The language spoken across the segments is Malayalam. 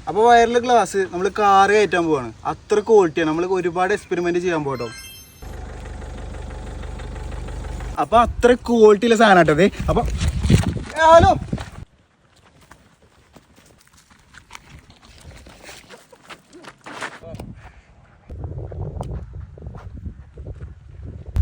അപ്പോൾ വയറിലെ ഗ്ലാസ് നമ്മൾ കാറ് കയറ്റാൻ പോവാണ്. അത്ര ക്വാളിറ്റിയാണ്. നമ്മൾ ഒരുപാട് എക്സ്പെരിമെൻറ്റ് ചെയ്യാൻ പോകട്ടോ. അപ്പോൾ അത്ര ക്വാളിറ്റിയുള്ള സാധനം കേട്ടത്. അപ്പോൾ ഹലോ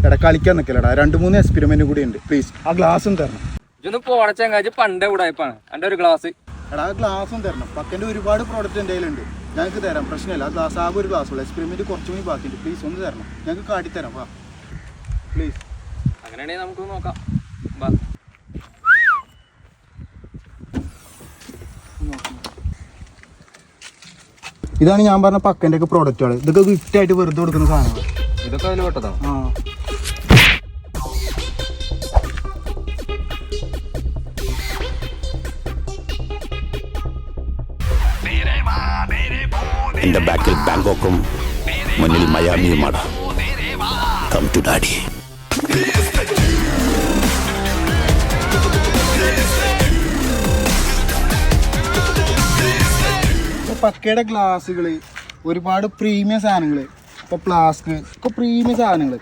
എടാ കളിക്കാൻ നിൽക്കലടാ. 2-3 എക്സ്പെരിമെൻറ്റ് കൂടി ഉണ്ട്. പ്ലീസ് ആ ഗ്ലാസും തരണം. ഇതൊന്ന് പോടച്ചങ്ങാച്ച് പണ്ടേ ഉടായ്പാണ് എൻ്റെ ഒരു ഗ്ലാസ്. എടാ ആ ഗ്ലാസും തരണം. പക്കൻ്റെ ഒരുപാട് പ്രോഡക്റ്റ് എൻ്റെ കയ്യിലുണ്ട്. ഞങ്ങൾക്ക് തരാം, പ്രശ്നമില്ല. ആ ഗ്ലാസ് ആകെ ഒരു ഗ്ലാസ്സുള്ളൂ. എക്സ്പെരിമെൻറ്റ് കുറച്ചും കൂടി ബാക്കിയുണ്ട്. പ്ലീസ് ഒന്ന് തരണം. ഞങ്ങൾക്ക് കാട്ടിത്തരാം. വാ പ്ലീസ്. അങ്ങനെയാണെങ്കിൽ നമുക്ക് നോക്കാം. ഇതാണ് ഞാൻ പറഞ്ഞ പക്കൻ്റെ ഒക്കെ പ്രോഡക്റ്റുകൾ. ഇതൊക്കെ ഗിഫ്റ്റായിട്ട് വെറുതെ കൊടുക്കുന്ന സാധനങ്ങൾ. ഇതൊക്കെ അതിൽ പെട്ടതാ. ആ എന്റെ ബാക്കിൽ ബാങ്കോക്കും മുന്നിൽ മയാമിയുമാണ്. Come to daddy. പക്കയുടെ ഗ്ലാസ്സുകൾ, ഒരുപാട് പ്രീമിയം സാധനങ്ങൾ, ഇപ്പോൾ ഫ്ലാസ്ക് ഒക്കെ പ്രീമിയം സാധനങ്ങൾ.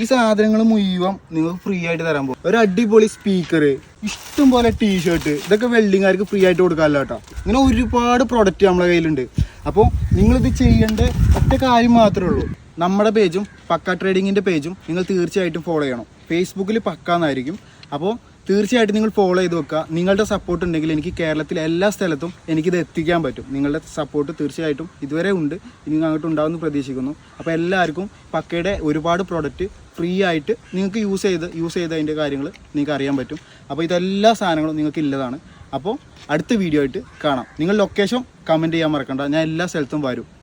ഈ സാധനങ്ങൾ മുഴുവൻ നിങ്ങൾക്ക് ഫ്രീ ആയിട്ട് തരാൻ പോകും. ഒരു അടിപൊളി സ്പീക്കർ, ഇഷ്ടം പോലെ ടീഷർട്ട്, ഇതൊക്കെ വെൽഡിങ്ങുകാർക്ക് ഫ്രീ ആയിട്ട് കൊടുക്കാമല്ലോ കേട്ടോ. ഇങ്ങനെ ഒരുപാട് പ്രൊഡക്റ്റ് നമ്മളെ കയ്യിലുണ്ട്. അപ്പോൾ നിങ്ങളിത് ചെയ്യേണ്ട ഒറ്റ കാര്യം മാത്രമേ ഉള്ളൂ. നമ്മുടെ പേജും പക്ക ട്രേഡിങ്ങിൻ്റെ പേജും നിങ്ങൾ തീർച്ചയായിട്ടും ഫോളോ ചെയ്യണം. ഫേസ്ബുക്കിൽ പക്ക എന്നായിരിക്കും. അപ്പോൾ തീർച്ചയായിട്ടും നിങ്ങൾ ഫോളോ ചെയ്ത് വെക്കുക. നിങ്ങളുടെ സപ്പോർട്ട് ഉണ്ടെങ്കിൽ എനിക്ക് കേരളത്തിലെ എല്ലാ സ്ഥലത്തും എനിക്കിത് എത്തിക്കാൻ പറ്റും. നിങ്ങളുടെ സപ്പോർട്ട് തീർച്ചയായിട്ടും ഇതുവരെ ഉണ്ട്, ഇനി അങ്ങോട്ട് ഉണ്ടാവുമെന്ന് പ്രതീക്ഷിക്കുന്നു. അപ്പോൾ എല്ലാവർക്കും പക്കയുടെ ഒരുപാട് പ്രോഡക്റ്റ് ഫ്രീ ആയിട്ട് നിങ്ങൾക്ക് യൂസ് ചെയ്ത് അതിൻ്റെ കാര്യങ്ങൾ നിങ്ങൾക്ക് അറിയാൻ പറ്റും. അപ്പോൾ ഇതെല്ലാ സാധനങ്ങളും നിങ്ങൾക്ക് ഇല്ലതാണ്. അപ്പോൾ അടുത്ത വീഡിയോ ആയിട്ട് കാണാം. നിങ്ങൾ ലൊക്കേഷൻ കമൻറ്റ് ചെയ്യാൻ മറക്കണ്ട. ഞാൻ എല്ലാ സ്ഥലത്തും വരും.